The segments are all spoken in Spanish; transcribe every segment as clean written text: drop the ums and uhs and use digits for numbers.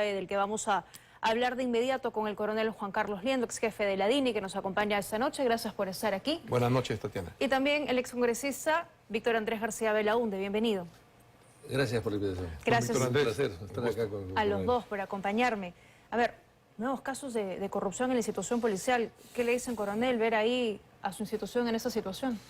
del que vamos a hablar de inmediato con el coronel Juan Carlos Liendo, ex jefe de la DINI, que nos acompaña esta noche. Gracias por estar aquí. Buenas noches, Tatiana. Y también el excongresista Víctor Andrés García Belaúnde. Bienvenido. Gracias por la invitación. Gracias Un placer estar acá con a los dos por acompañarme. A ver, nuevos casos de corrupción en la institución policial. ¿Qué le dicen, coronel, ver ahí a su institución en esa situación?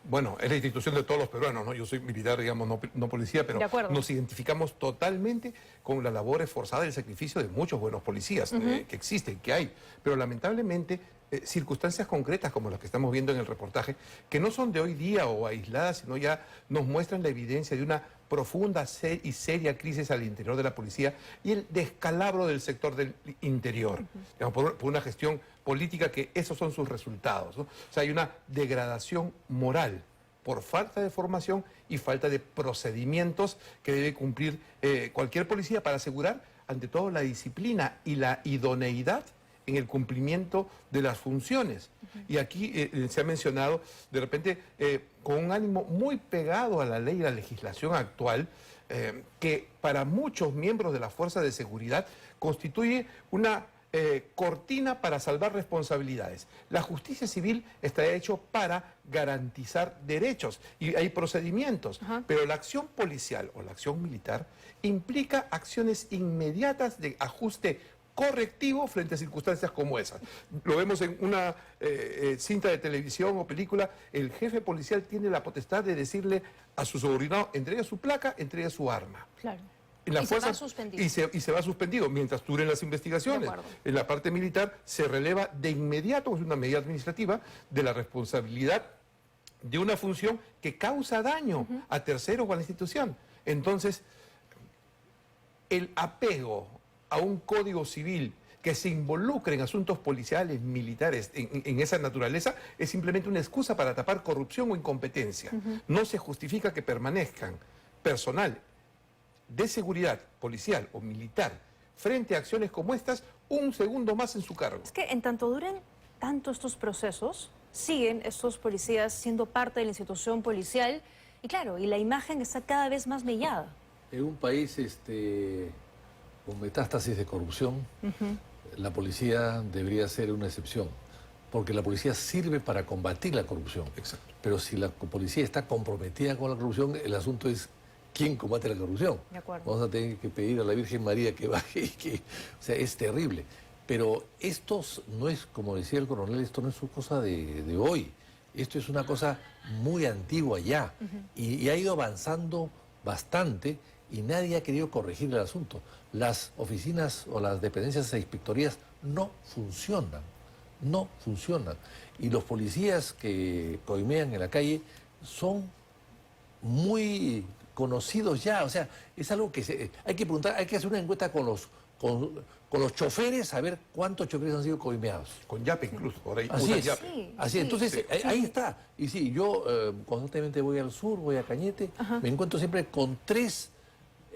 Bueno, es la institución de todos los peruanos, ¿no? Yo soy militar, digamos, no policía, pero nos identificamos totalmente con la labor esforzada y el sacrificio de muchos buenos policías que existen, que hay. Pero lamentablemente, circunstancias concretas como las que estamos viendo en el reportaje, que no son de hoy día o aisladas, sino ya nos muestran la evidencia de una profunda y seria crisis al interior de la policía y el descalabro del sector del interior, digamos, por una gestión política que esos son sus resultados, ¿no? O sea, hay una degradación moral por falta de formación y falta de procedimientos que debe cumplir cualquier policía para asegurar, ante todo, la disciplina y la idoneidad en el cumplimiento de las funciones. Y aquí se ha mencionado, de repente, con un ánimo muy pegado a la ley y la legislación actual, que para muchos miembros de las fuerzas de seguridad constituye una cortina para salvar responsabilidades. La justicia civil está hecho para garantizar derechos y hay procedimientos, pero la acción policial o la acción militar implica acciones inmediatas de ajuste correctivo frente a circunstancias como esas. Lo vemos en una cinta de televisión o película. El jefe policial tiene la potestad de decirle a su subordinado: entregue su placa, entregue su arma. Claro. En la y fuerza, se va suspendido. Y se va suspendido mientras duren las investigaciones. En la parte militar se releva de inmediato, es una medida administrativa, de la responsabilidad de una función que causa daño a terceros o a la institución. Entonces, el apego a un código civil que se involucre en asuntos policiales, militares, en esa naturaleza, es simplemente una excusa para tapar corrupción o incompetencia. No se justifica que permanezcan personal de seguridad policial o militar frente a acciones como estas un segundo más en su cargo. Es que en tanto duren tanto estos procesos, siguen estos policías siendo parte de la institución policial y claro, y la imagen está cada vez más mellada. En un país con metástasis de corrupción, la policía debería ser una excepción, porque la policía sirve para combatir la corrupción. Exacto. Pero si la policía está comprometida con la corrupción, el asunto es quién combate la corrupción. De acuerdo. Vamos a tener que pedir a la Virgen María que baje o sea, es terrible. Pero esto no es, como decía el coronel, esto no es una cosa de hoy. Esto es una cosa muy antigua ya. Y ha ido avanzando bastante y nadie ha querido corregir el asunto. Las oficinas o las dependencias e inspectorías no funcionan. No funcionan. Y los policías que coimean en la calle son muy conocidos ya. O sea, es algo que hay que preguntar, hay que hacer una encuesta con los choferes, a ver cuántos choferes han sido coimeados. Con yape incluso, por ahí. Así es. Sí, así es. Entonces, ahí está. Y sí, yo constantemente voy al sur, voy a Cañete, me encuentro siempre con tres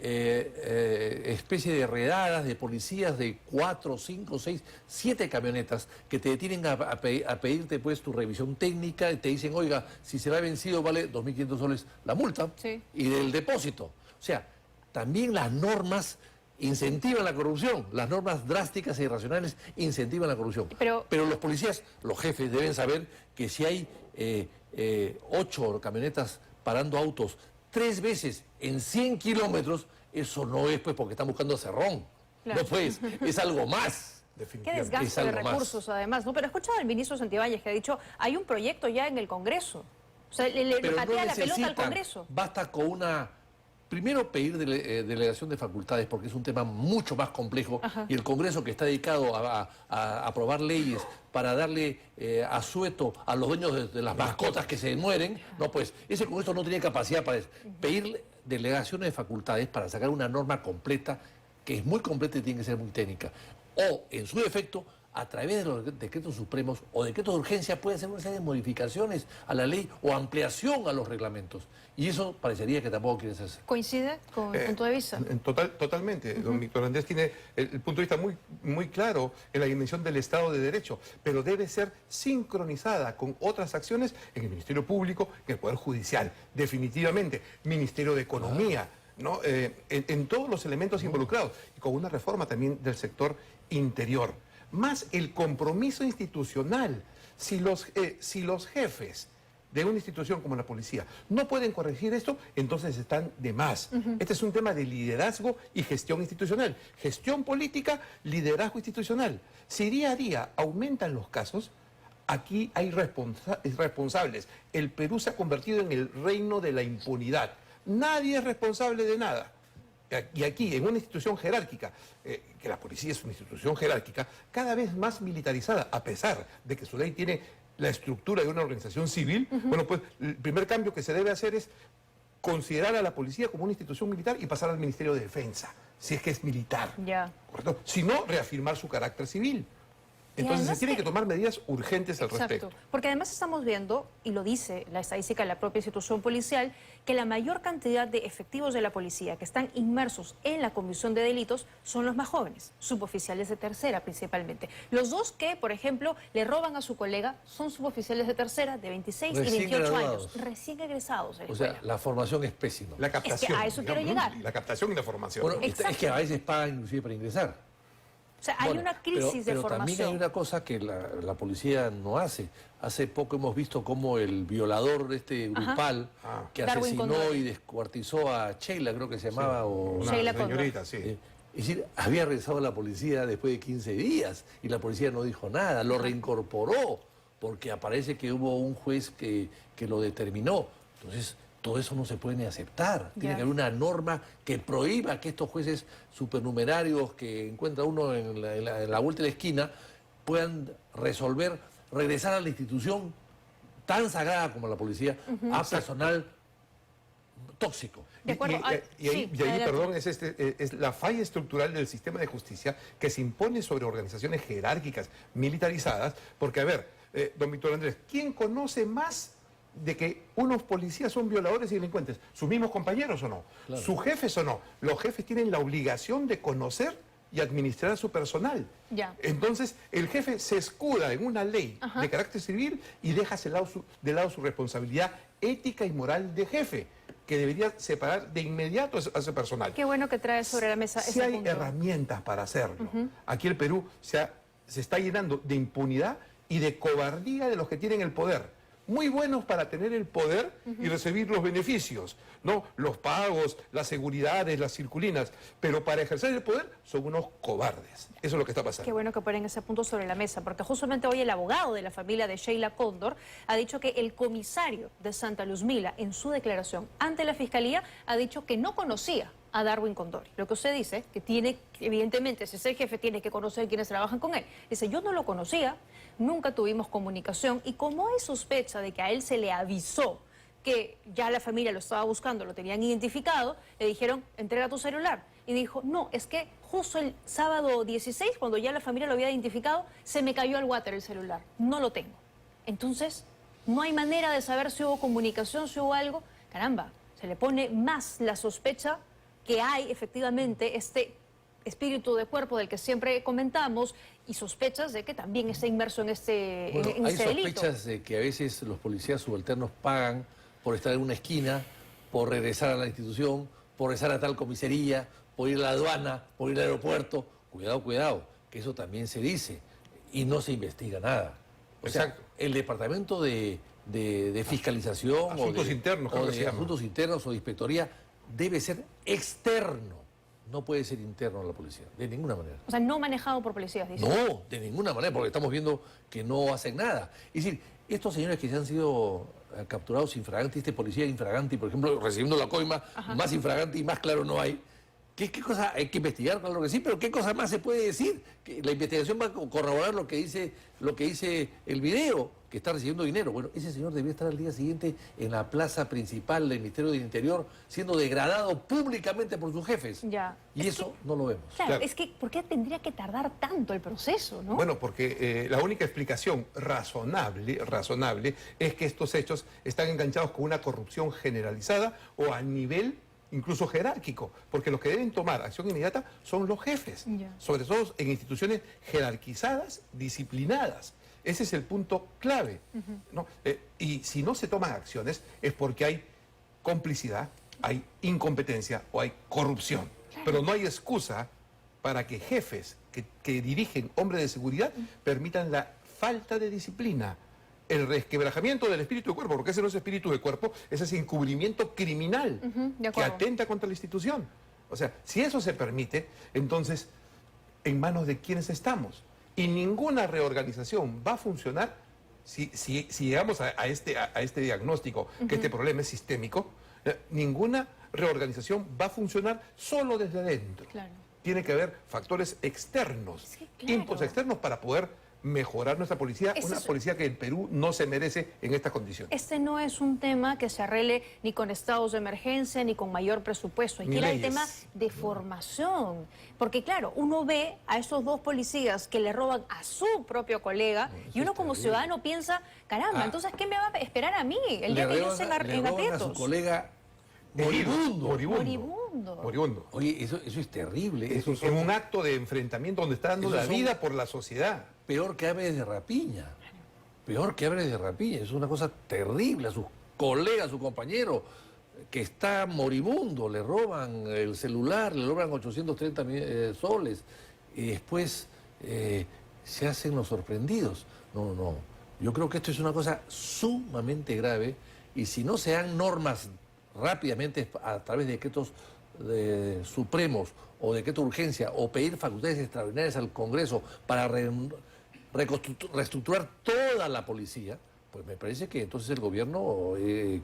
especies de redadas de policías de 4, 5, 6, 7 camionetas que te detienen a pedirte pues tu revisión técnica y te dicen: oiga, si se va vencido vale 2.500 soles la multa y del depósito. O sea, también las normas incentivan la corrupción, las normas drásticas e irracionales incentivan la corrupción. Pero los policías, los jefes, deben saber que si hay 8 camionetas parando autos 3 veces en 100 kilómetros, eso no es pues porque están buscando cerrón. Claro. No pues, es algo más. Qué desgaste de recursos además, ¿no? Pero he escuchado al ministro Santibáñez que ha dicho: hay un proyecto ya en el Congreso. O sea, le patea la pelota al Congreso. Basta con una... Primero, pedir delegación de facultades, porque es un tema mucho más complejo, y el Congreso, que está dedicado a aprobar leyes para darle asueto a los dueños de las mascotas que se mueren, no, pues ese Congreso no tiene capacidad para eso. Pedir delegaciones de facultades para sacar una norma completa, que es muy completa y tiene que ser muy técnica. O, en su defecto, a través de los decretos supremos o decretos de urgencia puede hacer una serie de modificaciones a la ley o ampliación a los reglamentos. Y eso parecería que tampoco quiere hacerse. ¿Coincide con el punto de vista? Totalmente. Don Víctor Andrés tiene el punto de vista muy claro en la dimensión del Estado de Derecho, pero debe ser sincronizada con otras acciones en el Ministerio Público, en el Poder Judicial, definitivamente. Ministerio de Economía. ¿no? En todos los elementos involucrados, y con una reforma también del sector interior. Más el compromiso institucional. Si los jefes de una institución como la policía no pueden corregir esto, entonces están de más. Este es un tema de liderazgo y gestión institucional. Gestión política, liderazgo institucional. Si día a día aumentan los casos, aquí hay responsables. El Perú se ha convertido en el reino de la impunidad. Nadie es responsable de nada. Y aquí, en una institución jerárquica, que la policía es una institución jerárquica, cada vez más militarizada, a pesar de que su ley tiene la estructura de una organización civil, bueno, pues el primer cambio que se debe hacer es considerar a la policía como una institución militar y pasar al Ministerio de Defensa, si es que es militar. ¿Correcto? Si no, reafirmar su carácter civil. Entonces se tienen que tomar medidas urgentes al respecto. Porque además estamos viendo, y lo dice la estadística de la propia institución policial, que la mayor cantidad de efectivos de la policía que están inmersos en la comisión de delitos son los más jóvenes, suboficiales de tercera principalmente. Los dos que, por ejemplo, le roban a su colega son suboficiales de tercera de 26 y 28 años, recién egresados. O sea, la formación es pésima. La captación. Es que a eso quiero llegar. La captación y la formación. Bueno, es que a veces pagan inclusive para ingresar. O sea, hay una crisis de formación. Pero también hay una cosa que la policía no hace. Hace poco hemos visto cómo el violador grupal que asesinó y descuartizó a Sheila, creo que se llamaba, o Sheila señorita, sí. Es decir, había regresado a la policía después de 15 días y la policía no dijo nada, lo reincorporó, porque aparece que hubo un juez que lo determinó. Entonces, todo eso no se puede ni aceptar. Tiene que haber una norma que prohíba que estos jueces supernumerarios que encuentra uno en la vuelta de la esquina puedan regresar a la institución tan sagrada como la policía, a personal tóxico. De acuerdo. Y ahí, perdón, es la falla estructural del sistema de justicia que se impone sobre organizaciones jerárquicas, militarizadas, porque, a ver, don Víctor Andrés, ¿quién conoce más de que unos policías son violadores y delincuentes? ¿Sus mismos compañeros o no? Claro. ¿Sus jefes o no? Los jefes tienen la obligación de conocer y administrar a su personal. Entonces, el jefe se escuda en una ley de carácter civil y deja de lado su responsabilidad ética y moral de jefe, que debería separar de inmediato a ese personal. Qué bueno que trae sobre la mesa ese punto. Si hay herramientas para hacerlo. Aquí el Perú se está llenando de impunidad y de cobardía de los que tienen el poder. Muy buenos para tener el poder y recibir los beneficios, ¿no? Los pagos, las seguridades, las circulinas, pero para ejercer el poder son unos cobardes. Eso es lo que está pasando. Qué bueno que ponen ese punto sobre la mesa, porque justamente hoy el abogado de la familia de Sheila Cóndor ha dicho que el comisario de Santa Luzmila, en su declaración ante la Fiscalía, ha dicho que no conocía a Darwin Condori. Lo que usted dice, que tiene, evidentemente, si es el jefe, tiene que conocer quienes trabajan con él. Dice, yo no lo conocía, nunca tuvimos comunicación, y como hay sospecha de que a él se le avisó que ya la familia lo estaba buscando, lo tenían identificado, le dijeron, entrega tu celular. Y dijo, no, es que justo el sábado 16, cuando ya la familia lo había identificado, se me cayó al water el celular, no lo tengo. Entonces, no hay manera de saber si hubo comunicación, si hubo algo. Caramba, se le pone más la sospecha que hay efectivamente este espíritu de cuerpo del que siempre comentamos y sospechas de que también está inmerso en este, hay delito. sospechas de que a veces los policías subalternos pagan por estar en una esquina, por regresar a la institución, por regresar a tal comisaría, por ir a la aduana, por ir al aeropuerto. Cuidado, cuidado, que eso también se dice y no se investiga nada. O sea, el departamento de fiscalización asuntos internos, o de asuntos internos o de inspectoría debe ser externo, no puede ser interno a la policía, de ninguna manera. O sea, no manejado por policías, dice. No, de ninguna manera, porque estamos viendo que no hacen nada. Es decir, estos señores que se han sido capturados infraganti, este policía infraganti, por ejemplo, recibiendo la coima, más infraganti y más claro no hay. ¿Qué cosa hay que investigar? Claro que sí, pero ¿qué cosa más se puede decir? Que la investigación va a corroborar lo que dice el video, que está recibiendo dinero. Bueno, ese señor debía estar al día siguiente en la plaza principal del Ministerio del Interior siendo degradado públicamente por sus jefes. Y eso no lo vemos. Claro, es que ¿por qué tendría que tardar tanto el proceso, no? Bueno, porque la única explicación razonable es que estos hechos están enganchados con una corrupción generalizada o a nivel incluso jerárquico, porque los que deben tomar acción inmediata son los jefes, sobre todo en instituciones jerarquizadas, disciplinadas. Ese es el punto clave, ¿no? Y si no se toman acciones es porque hay complicidad, hay incompetencia o hay corrupción. Claro. Pero no hay excusa para que jefes que dirigen hombres de seguridad permitan la falta de disciplina, el resquebrajamiento del espíritu de cuerpo, porque ese no es espíritu de cuerpo, ese es encubrimiento criminal que atenta contra la institución. O sea, si eso se permite, entonces, ¿en manos de quiénes estamos? Y ninguna reorganización va a funcionar si llegamos a este diagnóstico, que este problema es sistémico. Ninguna reorganización va a funcionar solo desde adentro. Claro. Tiene que haber factores externos, inputs externos para poder mejorar nuestra policía, una policía que el Perú no se merece en estas condiciones. Este no es un tema que se arregle ni con estados de emergencia ni con mayor presupuesto. Aquí era el tema de formación. Porque claro, uno ve a esos dos policías que le roban a su propio colega y uno como ciudadano piensa, caramba, entonces ¿qué me va a esperar a mí el día que yo esté en aprietos? A su colega moribundo. Oye, eso es terrible. Eso es un acto de enfrentamiento donde está dando la vida por la sociedad. Peor que aves de rapiña. Peor que aves de rapiña. Es una cosa terrible. A sus colegas, a su compañero, que está moribundo, le roban el celular, le roban 830 soles. Y después se hacen los sorprendidos. No. Yo creo que esto es una cosa sumamente grave. Y si no se dan normas rápidamente a través de decretos supremos o decreto de urgencia o pedir facultades extraordinarias al Congreso para reestructurar toda la policía, pues me parece que entonces el gobierno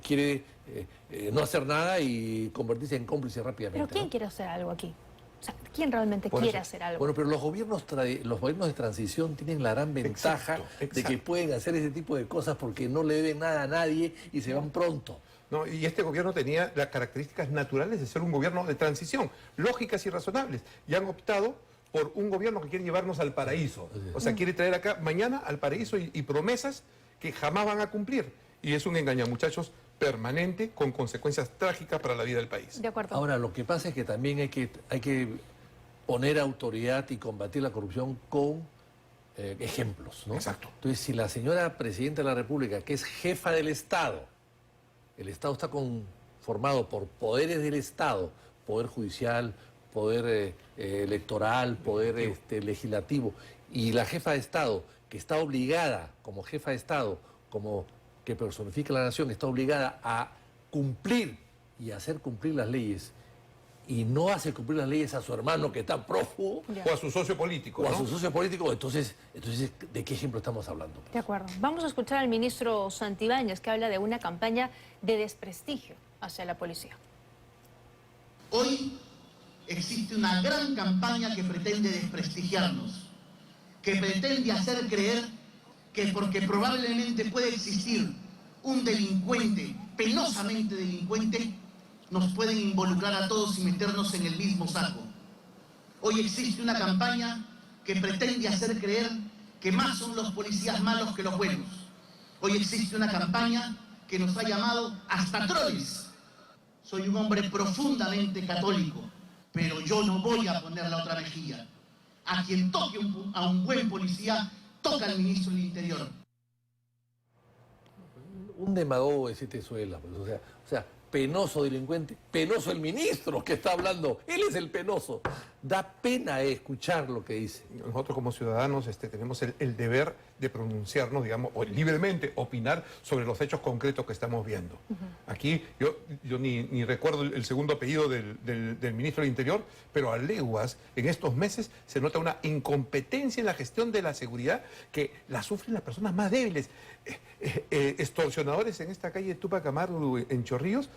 quiere no hacer nada y convertirse en cómplice rápidamente. ¿Pero quién quiere hacer algo aquí? O sea, ¿quién realmente quiere hacer algo? Bueno, pero los gobiernos de transición tienen la gran ventaja de que pueden hacer ese tipo de cosas porque no le deben nada a nadie y se van pronto. No, y este gobierno tenía las características naturales de ser un gobierno de transición, lógicas y razonables, y han optado por un gobierno que quiere llevarnos al paraíso. O sea, quiere traer acá mañana al paraíso y promesas que jamás van a cumplir. Y es un engañamuchachos permanente con consecuencias trágicas para la vida del país. De acuerdo. Ahora, lo que pasa es que también hay que poner autoridad y combatir la corrupción con ejemplos, ¿no? Exacto. Entonces, si la señora Presidenta de la República, que es jefa del Estado, el Estado está conformado por poderes del Estado, poder judicial, poder electoral, poder legislativo, y la jefa de Estado, que está obligada, como jefa de Estado, como que personifica la nación, está obligada a cumplir y hacer cumplir las leyes, y no hace cumplir las leyes a su hermano que está prófugo, o a su socio político, o a su socio político, entonces, ¿de qué ejemplo estamos hablando? De acuerdo. Vamos a escuchar al ministro Santibáñez, que habla de una campaña de desprestigio hacia la policía. Hoy existe una gran campaña que pretende desprestigiarnos, que pretende hacer creer que porque probablemente puede existir un delincuente, penosamente delincuente, nos pueden involucrar a todos y meternos en el mismo saco. Hoy existe una campaña que pretende hacer creer que más son los policías malos que los buenos. Hoy existe una campaña que nos ha llamado hasta troles. Soy un hombre profundamente católico, pero yo no voy a poner la otra mejilla. A quien toque a un buen policía, toca al ministro del Interior. Un demagogo de Tezuela, pues, o sea, penoso delincuente, penoso el ministro que está hablando, él es el penoso. Da pena escuchar lo que dice. Nosotros como ciudadanos tenemos el deber de pronunciarnos, digamos, o libremente opinar sobre los hechos concretos que estamos viendo. Aquí yo ni recuerdo el segundo apellido del ministro del Interior, pero a leguas en estos meses se nota una incompetencia en la gestión de la seguridad que la sufren las personas más débiles. Extorsionadores en esta calle Túpac Amaru en Chorrillos,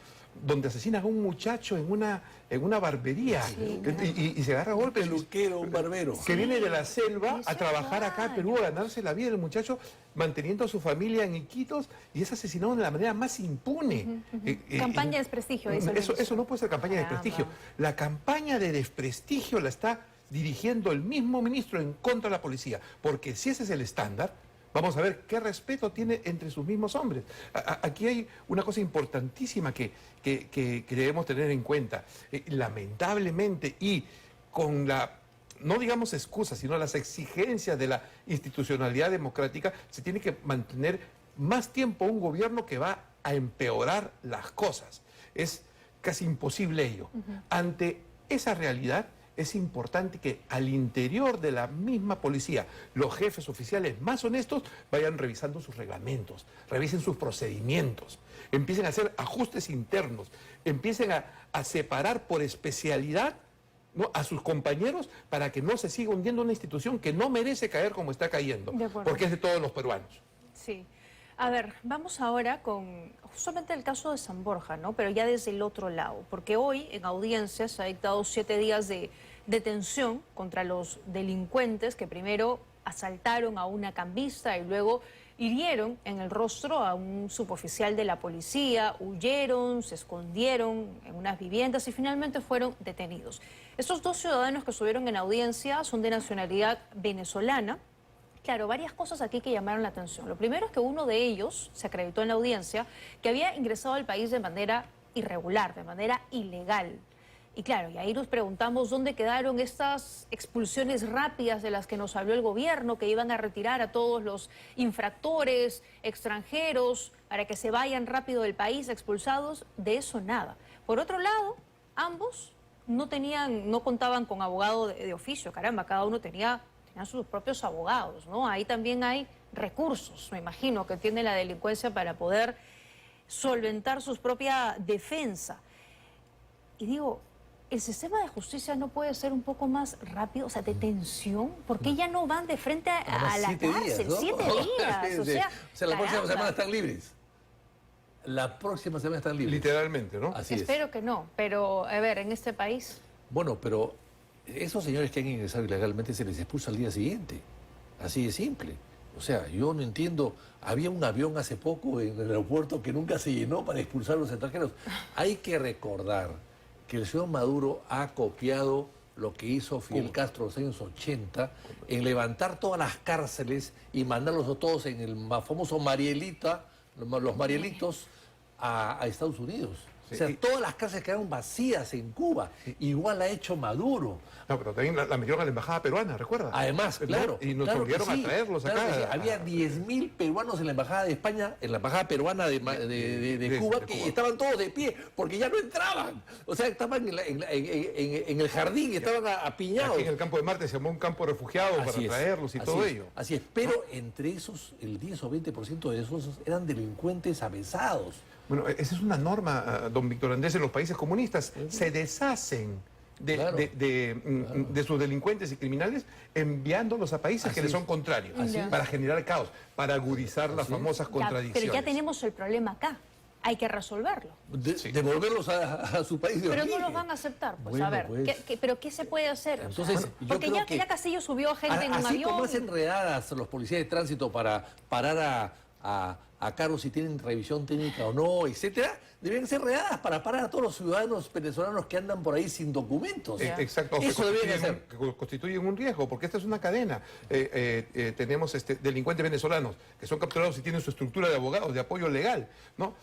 donde asesinan a un muchacho en una barbería y se agarra a golpes. Peluquero, un barbero. Que viene de la selva a trabajar acá a Perú, a ganarse la vida del muchacho, manteniendo a su familia en Iquitos, y es asesinado de la manera más impune. Campaña de desprestigio. Eso no puede ser campaña de desprestigio. La campaña de desprestigio la está dirigiendo el mismo ministro en contra de la policía, porque si ese es el estándar, vamos a ver qué respeto tiene entre sus mismos hombres. Aquí hay una cosa importantísima que debemos tener en cuenta. Lamentablemente, y con no digamos excusas, sino las exigencias de la institucionalidad democrática, se tiene que mantener más tiempo un gobierno que va a empeorar las cosas. Es casi imposible ello. Ante esa realidad, es importante que al interior de la misma policía, los jefes oficiales más honestos vayan revisando sus reglamentos, revisen sus procedimientos, empiecen a hacer ajustes internos, empiecen a separar por especialidad, ¿no?, a sus compañeros para que no se siga hundiendo una institución que no merece caer como está cayendo, porque es de todos los peruanos. Sí. A ver, vamos ahora con justamente el caso de San Borja, ¿no? Pero ya desde el otro lado, porque hoy en audiencia se ha dictado 7 días de detención contra los delincuentes que primero asaltaron a una cambista y luego hirieron en el rostro a un suboficial de la policía, huyeron, se escondieron en unas viviendas y finalmente fueron detenidos. Estos 2 ciudadanos que estuvieron en audiencia son de nacionalidad venezolana. Claro, varias cosas aquí que llamaron la atención. Lo primero es que uno de ellos se acreditó en la audiencia que había ingresado al país de manera irregular, de manera ilegal. Y claro, y ahí nos preguntamos dónde quedaron estas expulsiones rápidas de las que nos habló el gobierno, que iban a retirar a todos los infractores extranjeros para que se vayan rápido del país expulsados. De eso nada. Por otro lado, ambos no contaban con abogado de oficio. Caramba, cada uno tenía sus propios abogados, ¿no? Ahí también hay recursos, me imagino, que tiene la delincuencia para poder solventar su propia defensa. Y digo, ¿el sistema de justicia no puede ser un poco más rápido, o sea, detención? ¿Por qué ya no van de frente a la cárcel? 7 días, o sea, la próxima semana están libres. La próxima semana están libres. Literalmente, ¿no? Así es. Espero que no, pero a ver, en este país... Bueno, pero esos señores que han ingresado ilegalmente se les expulsa al día siguiente. Así de simple. O sea, yo no entiendo. Había un avión hace poco en el aeropuerto que nunca se llenó para expulsar a los extranjeros. Hay que recordar que el señor Maduro ha copiado lo que hizo Fidel Castro en los años 80 en levantar todas las cárceles y mandarlos a todos en el famoso Marielita, los Marielitos, a Estados Unidos. Sí, o sea, todas las cárceles quedaron vacías en Cuba. Igual ha hecho Maduro. No, pero también la metieron a la embajada peruana, ¿recuerda? Además, claro. Y nos obligaron a traerlos acá. Había 10.000 peruanos en la embajada de España, en la embajada peruana de Cuba, que estaban todos de pie, porque ya no entraban. O sea, estaban en el jardín, estaban apiñados. Aquí en el campo de Marte se llamó un campo de refugiados para traerlos y todo ello. Así es, pero entre esos, el 10 o 20% de esos eran delincuentes avesados. Bueno, esa es una norma, don Víctor Andrés, en los países comunistas. Se deshacen de sus delincuentes y criminales enviándolos a países que les son contrarios, para generar caos, para agudizar las famosas contradicciones. Pero ya tenemos el problema acá. Hay que resolverlo. Devolverlos a su país de origen. Pero no los van a aceptar. Pues bueno, a ver, pues, ¿pero qué se puede hacer? Entonces, porque ya Castillo subió gente en un avión. Así como hacen redadas los policías de tránsito para parar a carros si tienen revisión técnica o no, etcétera, deben ser redadas para parar a todos los ciudadanos venezolanos que andan por ahí sin documentos. Exacto. Eso deberían hacer. Que constituyen un riesgo, porque esta es una cadena. Tenemos delincuentes venezolanos que son capturados y tienen su estructura de abogados, de apoyo legal, ¿no?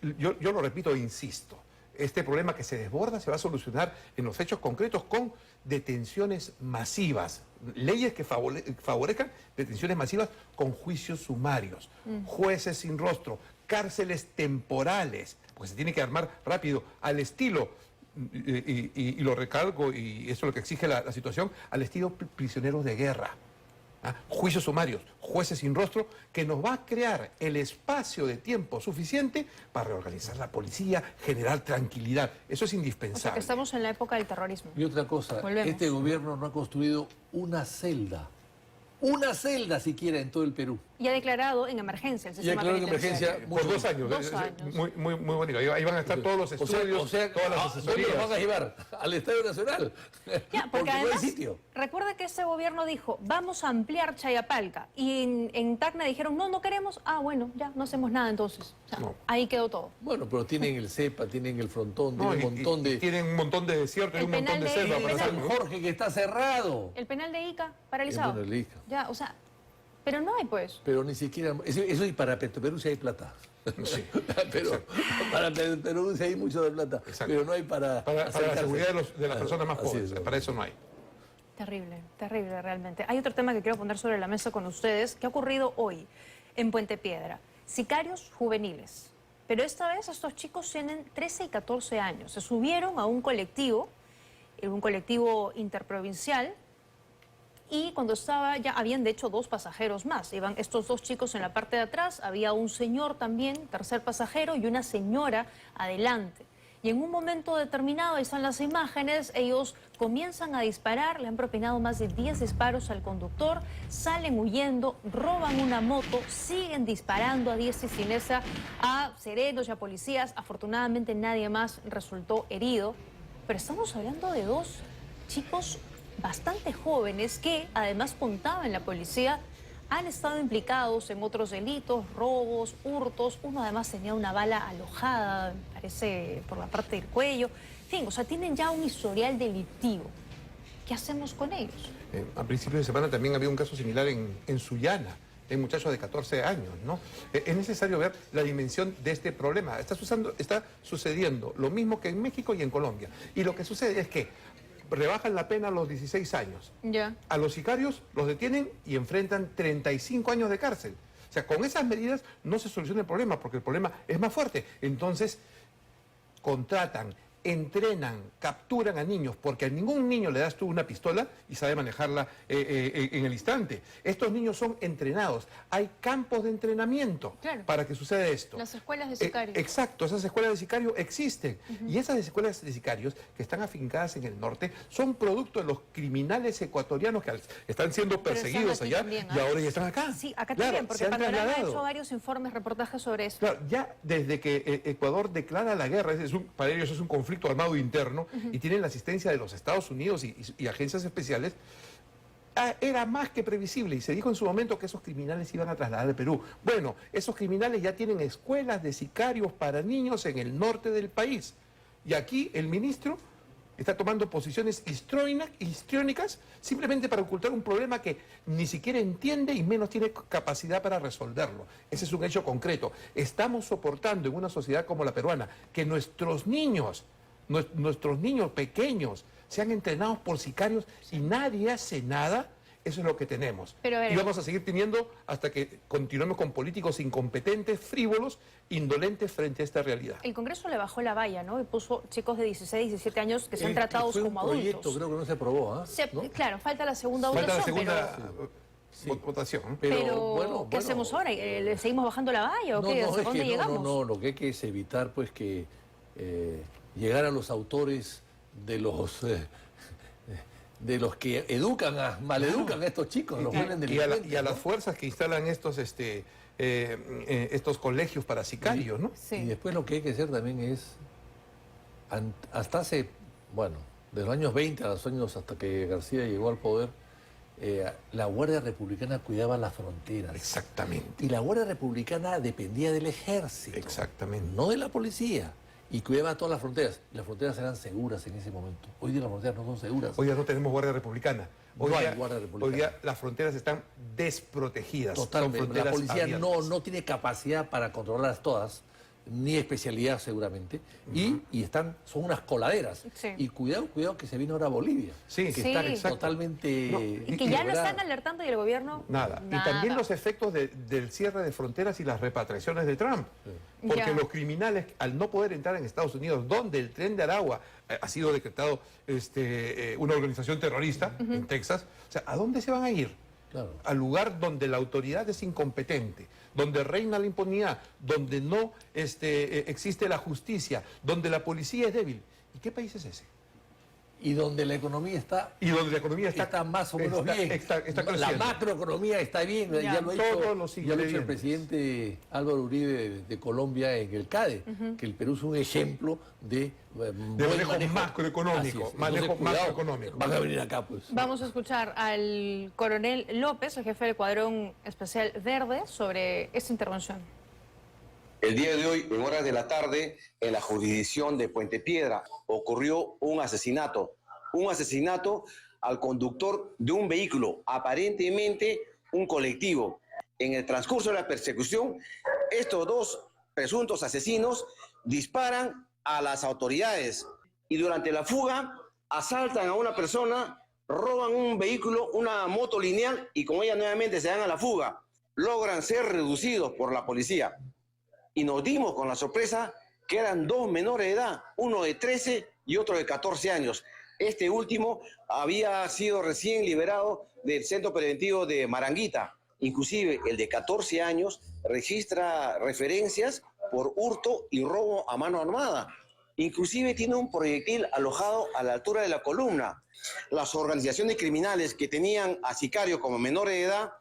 Yo lo repito e insisto. Este problema que se desborda se va a solucionar en los hechos concretos con detenciones masivas, leyes que favorezcan detenciones masivas con juicios sumarios, jueces sin rostro, cárceles temporales, porque se tiene que armar rápido al estilo, y lo recalco, y eso es lo que exige la situación, al estilo prisioneros de guerra. Juicios sumarios, jueces sin rostro, que nos va a crear el espacio de tiempo suficiente para reorganizar la policía, generar tranquilidad. Eso es indispensable. O sea, que estamos en la época del terrorismo. Y otra cosa, este gobierno no ha construido una celda siquiera en todo el Perú. Y ha declarado en emergencia el sistema penitenciario. Por 2 años. 2 años. Muy bonito. Ahí van a estar todos los estudios, todas las asesorías. ¿Dónde los van a llevar? Al Estadio Nacional. Ya, porque además, no hay sitio. Recuerda que ese gobierno dijo, vamos a ampliar Chayapalca. Y en Tacna dijeron, no queremos. Bueno, ya, no hacemos nada entonces. O sea, ahí quedó todo. Bueno, pero tienen el CEPA, tienen el Frontón, tienen un montón de desierto y un montón de selva para hacerlo. Jorge, que está cerrado. El penal de Ica, paralizado. El penal de Ica. Ya, o sea, pero no hay pues. Pero ni siquiera, eso y para Perú sí hay plata. Sí. Pero para Perú sí hay mucho de plata. Exacto. Pero no hay para la seguridad de las personas más pobres. Para eso no hay. Terrible, terrible realmente. Hay otro tema que quiero poner sobre la mesa con ustedes, que ha ocurrido hoy en Puente Piedra. Sicarios juveniles Pero esta vez estos chicos tienen 13 y 14 años. Se subieron a un colectivo interprovincial, y cuando estaba ya habían de hecho 2 pasajeros más. Iban estos 2 chicos en la parte de atrás, había un señor también, tercer pasajero, y una señora adelante. Y en un momento determinado, ahí están las imágenes, ellos comienzan a disparar, le han propinado más de 10 disparos al conductor, salen huyendo, roban una moto, siguen disparando a diestra y siniestra a serenos y a policías. Afortunadamente nadie más resultó herido, pero estamos hablando de 2 chicos bastante jóvenes que además contaban en la policía. Han estado implicados en otros delitos, robos, hurtos. Uno además tenía una bala alojada, parece, por la parte del cuello. En fin, o sea, tienen ya un historial delictivo. ¿Qué hacemos con ellos? A principios de semana también había un caso similar en Sullana, de un muchacho de 14 años, ¿no? Es necesario ver la dimensión de este problema. Está sucediendo lo mismo que en México y en Colombia. Y lo que sucede es que rebajan la pena a los 16 años. Ya. A los sicarios los detienen y enfrentan 35 años de cárcel. O sea, con esas medidas no se soluciona el problema, porque el problema es más fuerte. Entonces, contratan, entrenan, capturan a niños, porque a ningún niño le das tú una pistola y sabe manejarla en el instante. Estos niños son entrenados. Hay campos de entrenamiento para que suceda esto. Las escuelas de sicarios. Exacto, esas escuelas de sicarios existen. Y esas escuelas de sicarios que están afincadas en el norte son producto de los criminales ecuatorianos que están siendo perseguidos allá también, y ahora ya están acá. Sí, acá también, porque Panorama ha hecho varios informes, reportajes sobre eso. Claro, ya desde que Ecuador declara la guerra, para ellos es un conflicto armado interno, y tienen la asistencia de los Estados Unidos y agencias especiales, era más que previsible, y se dijo en su momento que esos criminales se iban a trasladar de Perú. Bueno, esos criminales ya tienen escuelas de sicarios para niños en el norte del país, y aquí el ministro está tomando posiciones histriónicas simplemente para ocultar un problema que ni siquiera entiende y menos tiene capacidad para resolverlo. Ese es un hecho concreto. Estamos soportando en una sociedad como la peruana que nuestros niños pequeños sean entrenados por sicarios y nadie hace nada. Eso es lo que tenemos. Y vamos a seguir teniendo hasta que continuemos con políticos incompetentes, frívolos, indolentes frente a esta realidad. El Congreso le bajó la valla, ¿no? Y puso chicos de 16, 17 años que sean tratados como adultos. El proyecto creo que no se aprobó, ¿no? Claro, falta la segunda votación. Pero bueno, ¿qué hacemos ahora? ¿Le seguimos bajando la valla o qué? ¿Hasta dónde llegamos? No, lo que hay que es evitar pues que llegar a los autores de los que maleducan a estos chicos, los ponen y a las fuerzas que instalan estos colegios para sicarios, ¿no? Sí. Y después lo que hay que hacer también es, hasta hace, de los años 20 a los años hasta que García llegó al poder, la Guardia Republicana cuidaba las fronteras. Exactamente. Y la Guardia Republicana dependía del ejército. Exactamente. No de la policía. Y cuidaba todas las fronteras. Las fronteras eran seguras en ese momento. Hoy día las fronteras no son seguras. Hoy ya no tenemos Guardia Republicana. No hay Guardia Republicana. Hoy día las fronteras están desprotegidas. Totalmente. La policía no tiene capacidad para controlarlas todas, ni especialidad seguramente, y son unas coladeras. Sí. Y cuidado que se viene ahora a Bolivia. Sí, que está totalmente... y que ya lo están alertando y el gobierno... Nada. Y también los efectos del cierre de fronteras y las repatriaciones de Trump. Sí. Porque los criminales, al no poder entrar en Estados Unidos, donde el Tren de Aragua ha sido decretado una organización terrorista, en Texas, o sea, ¿a dónde se van a ir? Claro. Al lugar donde la autoridad es incompetente, donde reina la impunidad, donde no existe la justicia, donde la policía es débil. ¿Y qué país es ese? Y donde la economía está... está más o menos bien. Está la macroeconomía está bien. Ya lo ha dicho el presidente Álvaro Uribe de Colombia en el CADE, que el Perú es un ejemplo de manejo macroeconómico. Macroeconómico. Van a venir acá, pues. Vamos a escuchar al coronel López, el jefe del Escuadrón Especial Verde, sobre esta intervención. El día de hoy, en horas de la tarde, en la jurisdicción de Puente Piedra, ocurrió un asesinato al conductor de un vehículo, aparentemente un colectivo. En el transcurso de la persecución, estos 2 presuntos asesinos disparan a las autoridades y durante la fuga asaltan a una persona, roban un vehículo, una moto lineal, y con ella nuevamente se dan a la fuga. Logran ser reducidos por la policía. y nos dimos con la sorpresa que eran 2 menores de edad, uno de 13 y otro de 14 años. Este último había sido recién liberado del centro preventivo de Maranguita. Inclusive el de 14 años registra referencias por hurto y robo a mano armada. Inclusive tiene un proyectil alojado a la altura de la columna. Las organizaciones criminales que tenían a sicarios como menores de edad,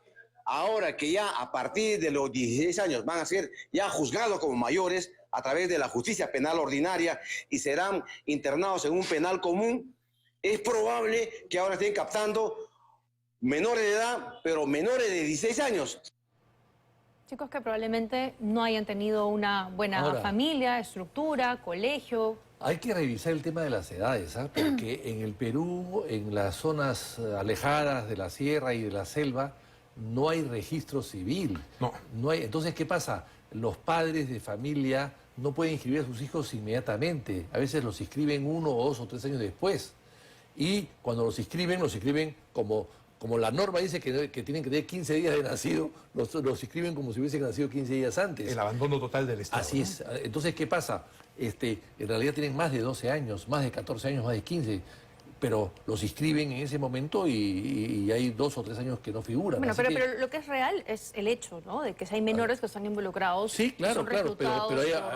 ahora que ya a partir de los 16 años van a ser ya juzgados como mayores a través de la justicia penal ordinaria y serán internados en un penal común, es probable que ahora estén captando menores de edad, pero menores de 16 años. Chicos que probablemente no hayan tenido una buena familia, estructura, colegio. Hay que revisar el tema de las edades, ¿eh? Porque en el Perú, en las zonas alejadas de la sierra y de la selva, no hay registro civil. No hay. Entonces, ¿qué pasa? Los padres de familia no pueden inscribir a sus hijos inmediatamente. A veces los inscriben 1, 2 o 3 años después. Y cuando los inscriben como la norma dice que tienen que tener 15 días de nacido, los inscriben como si hubiesen nacido 15 días antes. El abandono total del Estado. Así es. Entonces, ¿qué pasa? En realidad tienen más de 12 años, más de 14 años, más de 15, pero los inscriben en ese momento y hay 2 o 3 años que no figuran. Bueno, pero lo que es real es el hecho, ¿no? De que hay menores que están involucrados. Sí, claro, pero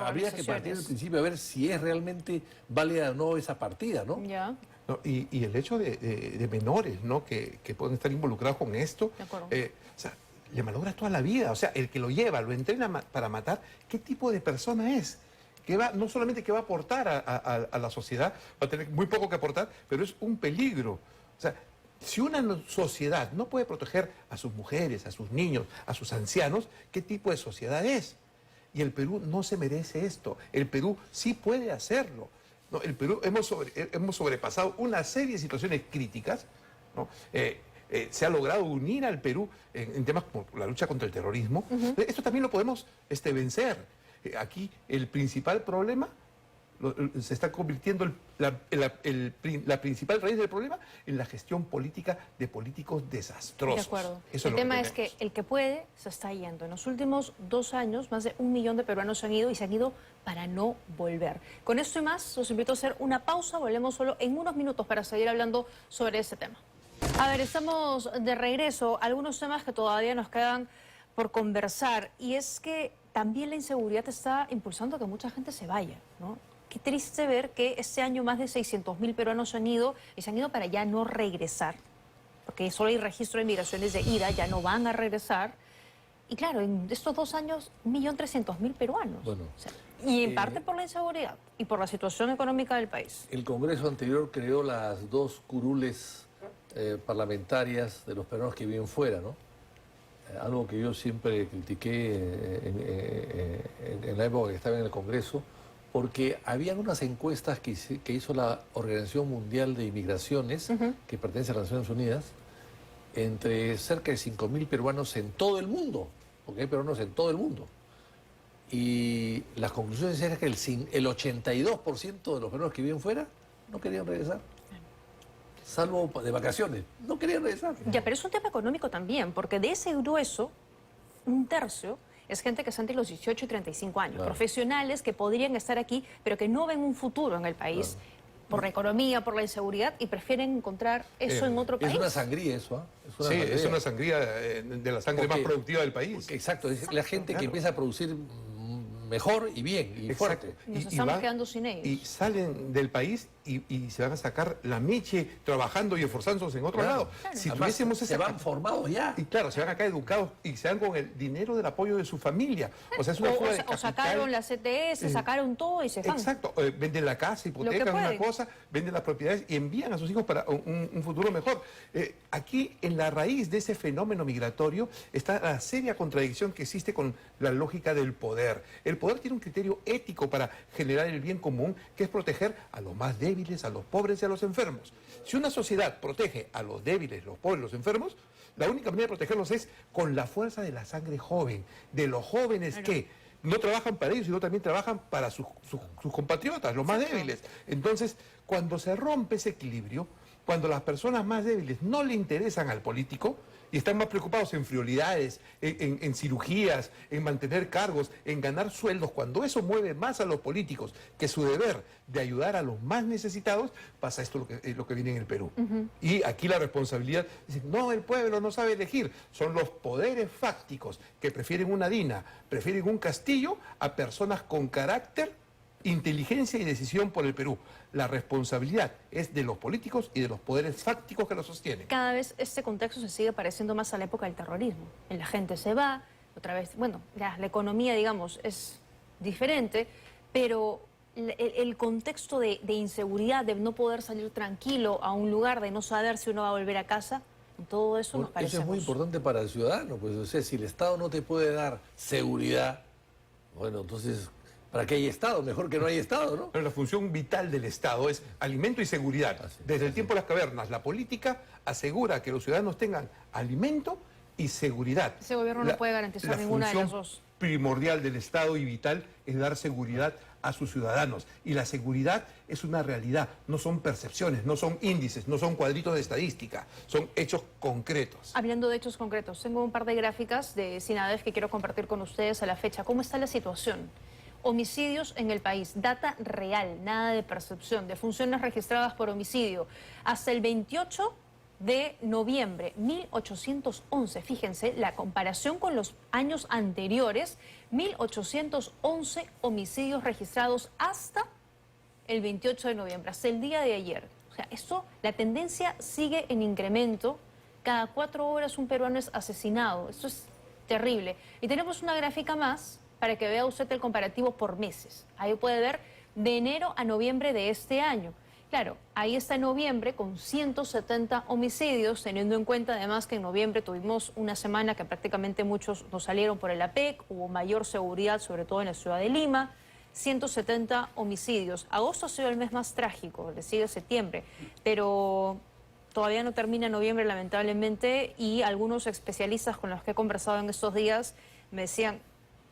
habría que partir del principio a ver si es realmente válida o no esa partida, ¿no? Ya. No, y el hecho de menores, ¿no? que pueden estar involucrados con esto, o sea, le malogra toda la vida. O sea, el que lo lleva, lo entrena para matar, ¿qué tipo de persona es? Que no solamente que va a aportar a la sociedad, va a tener muy poco que aportar, pero es un peligro. O sea, si una sociedad no puede proteger a sus mujeres, a sus niños, a sus ancianos, ¿qué tipo de sociedad es? Y el Perú no se merece esto. El Perú sí puede hacerlo. ¿No? El Perú hemos sobrepasado una serie de situaciones críticas, ¿no? Se ha logrado unir al Perú en temas como la lucha contra el terrorismo. Esto también lo podemos vencer. Aquí el principal problema se está convirtiendo la principal raíz del problema en la gestión política de políticos desastrosos. De acuerdo. Eso el tema es que el que puede se está yendo. En los últimos 2 años, más de 1 millón de peruanos se han ido y se han ido para no volver. Con esto y más, los invito a hacer una pausa. Volvemos solo en unos minutos para seguir hablando sobre este tema. A ver, estamos de regreso. Algunos temas que todavía nos quedan por conversar. Y es que también la inseguridad está impulsando a que mucha gente se vaya, ¿no? Qué triste ver que este año más de 600.000 peruanos se han ido y se han ido para ya no regresar, porque solo hay registro de migraciones de ida, ya no van a regresar. Y claro, en estos 2 años, 1.300.000 peruanos. Bueno, y en parte por la inseguridad y por la situación económica del país. El Congreso anterior creó las 2 curules parlamentarias de los peruanos que viven fuera, ¿no? Algo que yo siempre critiqué en la época que estaba en el Congreso, porque habían unas encuestas que hizo la Organización Mundial de Inmigraciones, que pertenece a las Naciones Unidas, entre cerca de 5.000 peruanos en todo el mundo, porque hay peruanos en todo el mundo. Y las conclusiones eran que el 82% de los peruanos que viven fuera no querían regresar. Salvo de vacaciones, no querían regresar. Ya, pero es un tema económico también, porque de ese grueso, 1/3 es gente que está entre los 18 y 35 años, claro, profesionales que podrían estar aquí, pero que no ven un futuro en el país, claro, por la economía, por la inseguridad, y prefieren encontrar eso en otro país. Es una sangría eso, ¿ah? Sí, es una sangría de la sangre más productiva del país. Exacto, es la gente que empieza a producir mejor y bien y fuerte. Nos estamos quedando sin ellos. Y salen del país y se van a sacar la miche trabajando y esforzándose en otro lado. Claro. Si tuviésemos se van formados ya. Y claro, se van acá educados y se van con el dinero del apoyo de su familia. O sea, es una fuga de capital. O sacaron la CTS, sacaron todo y se van. Exacto, venden la casa, hipotecan una cosa, venden las propiedades y envían a sus hijos para un futuro mejor. Aquí, en la raíz de ese fenómeno migratorio, está la seria contradicción que existe con la lógica del poder. El poder tiene un criterio ético para generar el bien común, que es proteger a los más débiles, a los pobres y a los enfermos. Si una sociedad protege a los débiles, los pobres, los enfermos, la única manera de protegerlos es con la fuerza de la sangre joven, de los jóvenes que no trabajan para ellos, sino también trabajan para sus compatriotas, los más débiles. Entonces, cuando se rompe ese equilibrio, Cuando las personas más débiles no le interesan al político y están más preocupados en frivolidades, en cirugías, en mantener cargos, en ganar sueldos, cuando eso mueve más a los políticos que su deber de ayudar a los más necesitados, pasa esto lo que viene en el Perú. Y aquí la responsabilidad, dicen, no, el pueblo no sabe elegir, son los poderes fácticos que prefieren una DINA, prefieren un Castillo a personas con carácter, inteligencia y decisión por el Perú. La responsabilidad es de los políticos y de los poderes fácticos que lo sostienen. Cada vez este contexto se sigue pareciendo más a la época del terrorismo. La gente se va, otra vez, bueno, ya la economía, digamos, es diferente, pero el contexto de inseguridad, de no poder salir tranquilo a un lugar, de no saber si uno va a volver a casa, todo eso nos parece. Eso es muy importante para el ciudadano, pues, o sea, si el Estado no te puede dar seguridad, bueno, entonces, ¿para qué hay Estado? Mejor que no hay Estado, ¿no? Pero la función vital del Estado es alimento y seguridad. Desde el tiempo de las cavernas, la política asegura que los ciudadanos tengan alimento y seguridad. Ese gobierno no puede garantizar ninguna de las dos. La función primordial del Estado y vital es dar seguridad a sus ciudadanos. Y la seguridad es una realidad, no son percepciones, no son índices, no son cuadritos de estadística, son hechos concretos. Hablando de hechos concretos, tengo un par de gráficas de SINADEF que quiero compartir con ustedes a la fecha. ¿Cómo está la situación? Homicidios en el país, data real, nada de percepción, defunciones registradas por homicidio. Hasta el 28 de noviembre, 1811, fíjense, la comparación con los años anteriores, 1811 homicidios registrados hasta el 28 de noviembre, hasta el día de ayer. O sea, la tendencia sigue en incremento. Cada 4 horas un peruano es asesinado. Esto es terrible. Y tenemos una gráfica más para que vea usted el comparativo por meses. Ahí puede ver de enero a noviembre de este año. Claro, ahí está noviembre con 170 homicidios, teniendo en cuenta además que en noviembre tuvimos una semana que prácticamente muchos nos salieron por el APEC, hubo mayor seguridad, sobre todo en la ciudad de Lima, 170 homicidios. Agosto ha sido el mes más trágico, le sigue septiembre, pero todavía no termina noviembre lamentablemente, y algunos especialistas con los que he conversado en estos días me decían,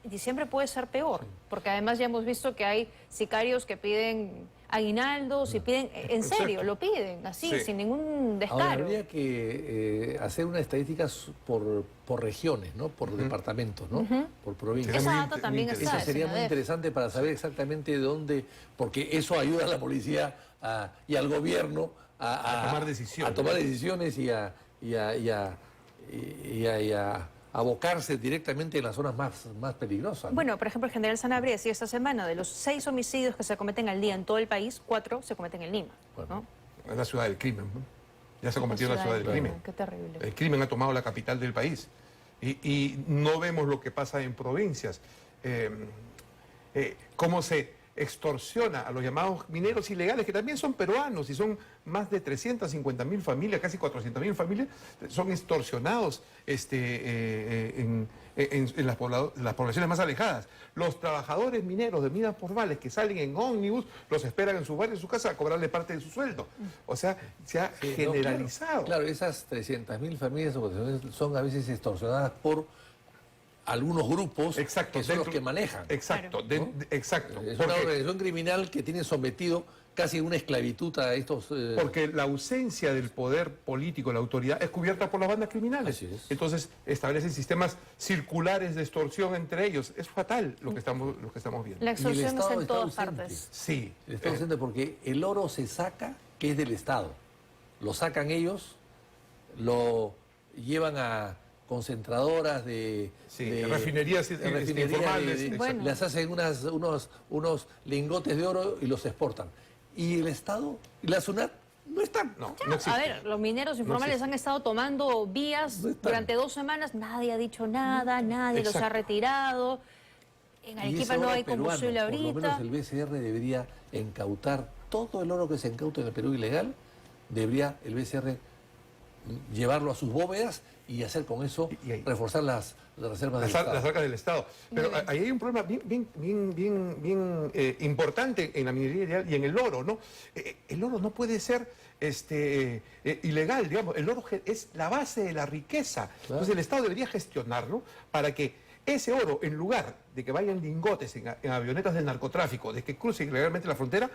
diciembre puede ser peor, porque además ya hemos visto que hay sicarios que piden aguinaldos y piden, en serio, lo piden, así, sin ningún descaro. Ahora, habría que hacer una estadística por regiones, ¿no? Por departamentos, ¿no? Por provincias. Esa data también está. Eso sería muy interesante para saber exactamente dónde, porque eso ayuda a la policía y al gobierno a tomar decisiones. A tomar decisiones y a abocarse directamente en las zonas más peligrosas, ¿no? Bueno, por ejemplo, el general Sanabria decía esta semana, de los 6 homicidios que se cometen al día en todo el país, 4 se cometen en Lima, ¿no? Es la ciudad del crimen, ¿no? Ya se ha convertido en la ciudad del crimen. Qué terrible. El crimen ha tomado la capital del país. Y no vemos lo que pasa en provincias. Cómo se extorsiona a los llamados mineros ilegales, que también son peruanos y son más de 350.000 familias, casi 400.000 familias, son extorsionados en las poblaciones más alejadas. Los trabajadores mineros de minas porvales que salen en ómnibus, los esperan en su barrio, en su casa, a cobrarle parte de su sueldo. O sea, se ha generalizado. Claro, esas 300.000 familias son a veces extorsionadas por algunos grupos que son los que manejan. Exacto, ¿no? exacto. Es una organización criminal que tiene sometido casi una esclavitud a estos... Porque la ausencia del poder político, la autoridad, es cubierta por las bandas criminales. Así es. Entonces establecen sistemas circulares de extorsión entre ellos. Es fatal lo que estamos viendo. La extorsión está en todas partes. Sí. El Estado ausente porque el oro se saca, que es del Estado. Lo sacan ellos, lo llevan a concentradoras de refinerías informales. Les hacen unos lingotes de oro y los exportan. Y el Estado y la SUNAT no están. No existe. A ver, los mineros informales han estado tomando vías durante 2 semanas, nadie ha dicho nada, nadie los ha retirado. En Arequipa no hay combustible ahorita. Por lo menos el BCR debería incautar todo el oro que se incauta en el Perú ilegal, debería el BCR llevarlo a sus bóvedas y hacer con eso, reforzar las reservas del Estado. Las arcas del Estado. Pero ahí hay un problema bien importante en la minería ilegal y en el oro, ¿no? El oro no puede ser ilegal, digamos. El oro es la base de la riqueza. Claro. Entonces el Estado debería gestionarlo para que ese oro, en lugar de que vayan lingotes en avionetas del narcotráfico, de que crucen ilegalmente la frontera,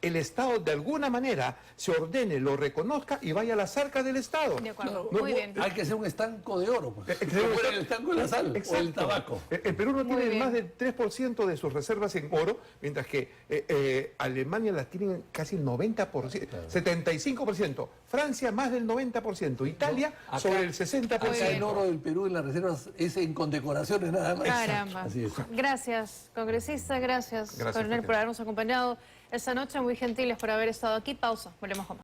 el Estado de alguna manera se ordene, lo reconozca y vaya a las arcas del Estado. De acuerdo, No, muy bien. Hay que hacer un estanco de oro, pues. Como era el estanco de la sal o el tabaco. El Perú no Muy tiene bien. más del 3% de sus reservas en oro, mientras que Alemania las tiene casi el 90%, 75%, Francia más del 90%, Italia Acá- sobre el 60%. Acá el oro del Perú en las reservas es en condecoraciones nada más. Caramba. Así es. Gracias, congresista, gracias, Gracias, coronel, Tatiana. por habernos acompañado esta noche. Muy gentiles por haber estado aquí. Pausa, volvemos con más.